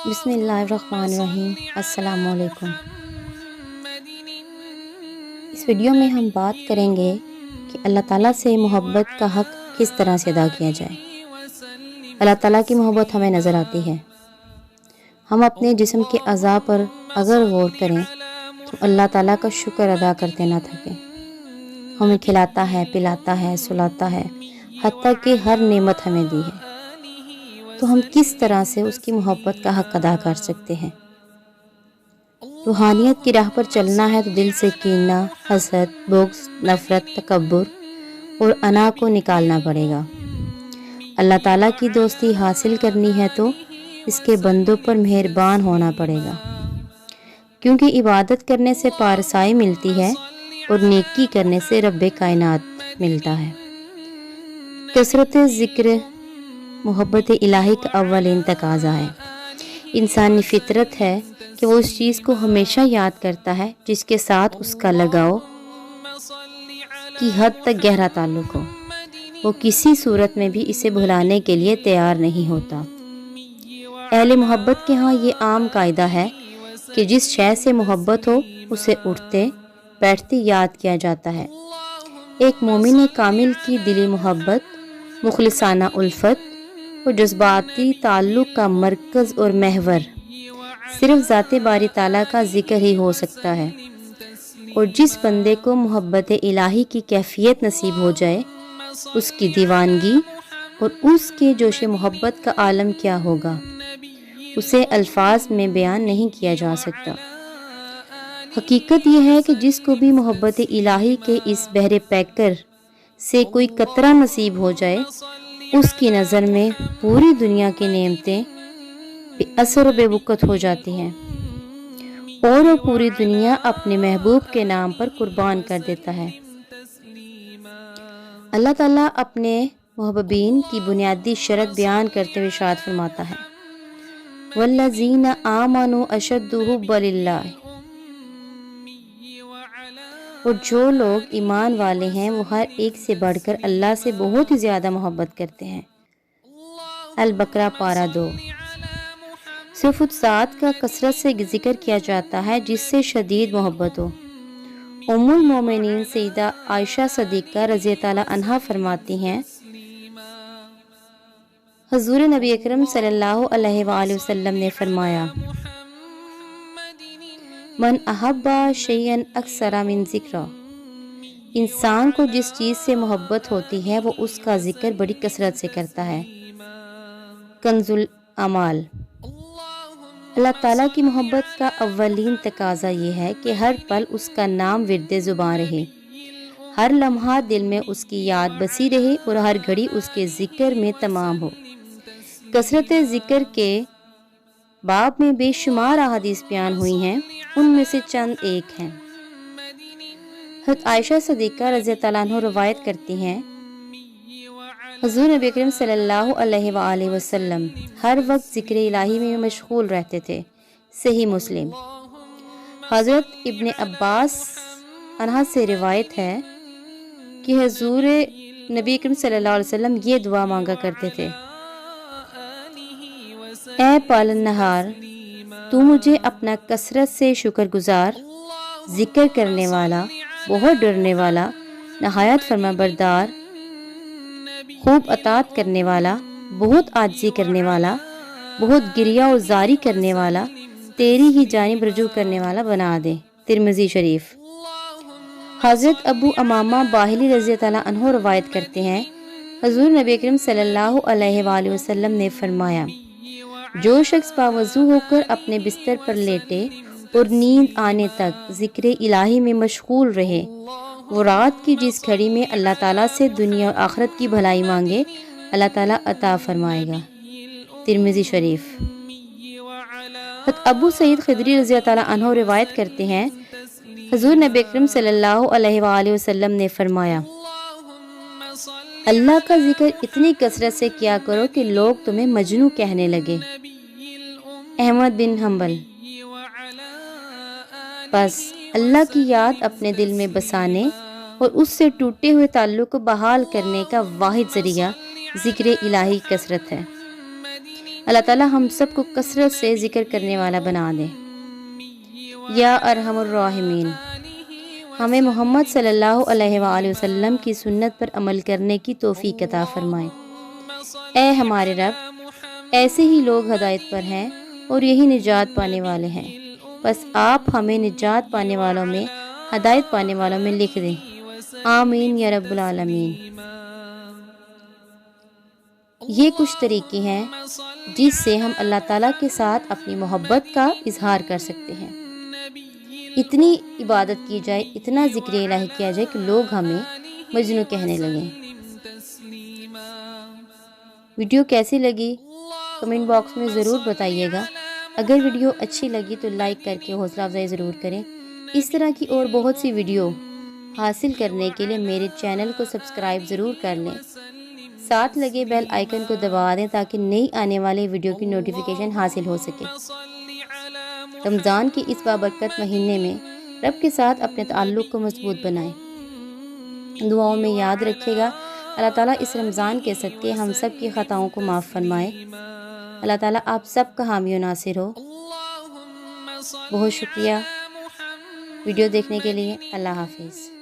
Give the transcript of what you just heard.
بسم اللہ الرحمن الرحیم۔ السلام علیکم۔ اس ویڈیو میں ہم بات کریں گے کہ اللہ تعالیٰ سے محبت کا حق کس طرح سے ادا کیا جائے۔ اللہ تعالیٰ کی محبت ہمیں نظر آتی ہے۔ ہم اپنے جسم کے اعضاء پر اگر غور کریں تو اللہ تعالیٰ کا شکر ادا کرتے نہ تھکیں۔ ہمیں کھلاتا ہے، پلاتا ہے، سلاتا ہے، حتیٰ کہ ہر نعمت ہمیں دی ہے، تو ہم کس طرح سے اس کی محبت کا حق ادا کر سکتے ہیں؟ روحانیت کی راہ پر چلنا ہے تو دل سے کینہ، حسد، بغض، نفرت، تکبر اور انا کو نکالنا پڑے گا۔ اللہ تعالیٰ کی دوستی حاصل کرنی ہے تو اس کے بندوں پر مہربان ہونا پڑے گا، کیونکہ عبادت کرنے سے پارسائی ملتی ہے اور نیکی کرنے سے رب کائنات ملتا ہے۔ کثرت ذکر محبت الہی کا اولین تقاضا ہے۔ انسانی فطرت ہے کہ وہ اس چیز کو ہمیشہ یاد کرتا ہے جس کے ساتھ اس کا لگاؤ کی حد تک گہرا تعلق ہو۔ وہ کسی صورت میں بھی اسے بھلانے کے لیے تیار نہیں ہوتا۔ اہل محبت کے ہاں یہ عام قاعدہ ہے کہ جس شے سے محبت ہو اسے اٹھتے بیٹھتے یاد کیا جاتا ہے۔ ایک مومن کامل کی دلی محبت، مخلصانہ الفت اور جذباتی تعلق کا مرکز اور محور صرف ذات باری تعالیٰ کا ذکر ہی ہو سکتا ہے، اور جس بندے کو محبت الہی کی کیفیت نصیب ہو جائے، اس کی دیوانگی اور اس کے جوش محبت کا عالم کیا ہوگا، اسے الفاظ میں بیان نہیں کیا جا سکتا۔ حقیقت یہ ہے کہ جس کو بھی محبت الہی کے اس بحر پیکر سے کوئی قطرہ نصیب ہو جائے، اس کی نظر میں پوری دنیا کی نعمتیں بے اثر و بے وقت ہو جاتی ہیں، اور وہ پوری دنیا اپنے محبوب کے نام پر قربان کر دیتا ہے۔ اللہ تعالیٰ اپنے محبوبین کی بنیادی شرط بیان کرتے ہوئے ارشاد فرماتا ہے، والذین آمنوا اشد حبا للہ، اور جو لوگ ایمان والے ہیں وہ ہر ایک سے بڑھ کر اللہ سے بہت ہی زیادہ محبت کرتے ہیں۔ البقرہ پارہ 2۔ صفت ذات کا کثرت سے ذکر کیا جاتا ہے جس سے شدید محبت ہو۔ ام المومنین سیدہ عائشہ صدیقہ رضی اللہ عنہا فرماتی ہیں، حضور نبی اکرم صلی اللہ علیہ وآلہ وسلم نے فرمایا، من احب شیئا اکثر من ذکر، انسان کو جس چیز سے محبت ہوتی ہے وہ اس کا ذکر بڑی کثرت سے کرتا ہے۔ کنز الاعمال۔ اللہ تعالیٰ کی محبت کا اولین تقاضا یہ ہے کہ ہر پل اس کا نام ورد زبان رہے، ہر لمحہ دل میں اس کی یاد بسی رہے اور ہر گھڑی اس کے ذکر میں تمام ہو۔ کثرت ذکر کے باب میں بے شمار احادیث بیان ہوئی ہیں، ان میں سے چند ایک ہیں۔ حضرت عائشہ صدیقہ رضی اللہ عنہ روایت کرتی ہیں، حضور نبی کریم صلی اللہ علیہ وآلہ وسلم ہر وقت ذکر الہی میں مشغول رہتے تھے۔ صحیح مسلم۔ حضرت ابن عباس عنہ سے روایت ہے کہ حضور نبی کریم صلی اللہ علیہ وسلم یہ دعا مانگا کرتے تھے، اے پالنہار، تو مجھے اپنا کثرت سے شکر گزار، ذکر کرنے والا، بہت ڈرنے والا، نہایت فرما بردار، خوب اطاعت کرنے والا، بہت عاجزی کرنے والا، بہت گریہ و زاری کرنے والا، تیری ہی جانب رجوع کرنے والا بنا دے۔ ترمذی شریف۔ حضرت ابو امامہ باہلی رضی اللہ عنہ روایت کرتے ہیں، حضور نبی کریم صلی اللہ علیہ وآلہ وسلم نے فرمایا، جو شخص باوضو ہو کر اپنے بستر پر لیٹے اور نیند آنے تک ذکر الہی میں مشغول رہے، وہ رات کی جس گھڑی میں اللہ تعالیٰ سے دنیا اور آخرت کی بھلائی مانگے، اللہ تعالیٰ عطا فرمائے گا۔ ترمذی شریف۔ حضرت ابو سعید خدری رضی اللہ عنہ روایت کرتے ہیں، حضور نبی اکرم صلی اللہ علیہ وآلہ وسلم نے فرمایا، اللہ کا ذکر اتنی کثرت سے کیا کرو کہ لوگ تمہیں مجنوں کہنے لگے۔ احمد بن حنبل۔ بس اللہ کی یاد اپنے دل میں بسانے اور اس سے ٹوٹے ہوئے تعلق کو بحال کرنے کا واحد ذریعہ ذکر الہی کثرت ہے۔ اللہ تعالیٰ ہم سب کو کثرت سے ذکر کرنے والا بنا دے۔ یا ارحم الراحمین، ہمیں محمد صلی اللہ علیہ وآلہ وسلم کی سنت پر عمل کرنے کی توفیق عطا فرمائے۔ اے ہمارے رب، ایسے ہی لوگ ہدایت پر ہیں اور یہی نجات پانے والے ہیں، بس آپ ہمیں نجات پانے والوں میں، ہدایت پانے والوں میں لکھ دیں، آمین یا رب العالمین۔ یہ کچھ طریقے ہیں جس سے ہم اللہ تعالیٰ کے ساتھ اپنی محبت کا اظہار کر سکتے ہیں۔ اتنی عبادت کی جائے، اتنا ذکر الہی کیا جائے کہ لوگ ہمیں مجنوں کہنے لگیں۔ ویڈیو کیسی لگی کمنٹ باکس میں ضرور بتائیے گا۔ اگر ویڈیو اچھی لگی تو لائک کر کے حوصلہ افزائی ضرور کریں۔ اس طرح کی اور بہت سی ویڈیو حاصل کرنے کے لیے میرے چینل کو سبسکرائب ضرور کر لیں، ساتھ لگے بیل آئیکن کو دبا دیں تاکہ نئی آنے والے ویڈیو کی نوٹیفیکیشن حاصل ہو سکے۔ رمضان کے اس بابرکت مہینے میں رب کے ساتھ اپنے تعلق کو مضبوط بنائیں۔ دعاؤں میں یاد رکھیے گا۔ اللہ تعالیٰ اس رمضان کے صدقے ہم سب کی خطاؤں کو معاف فرمائے۔ اللہ تعالیٰ آپ سب کا حامی و ناصر ہو۔ بہت شکریہ ویڈیو دیکھنے کے لیے۔ اللہ حافظ۔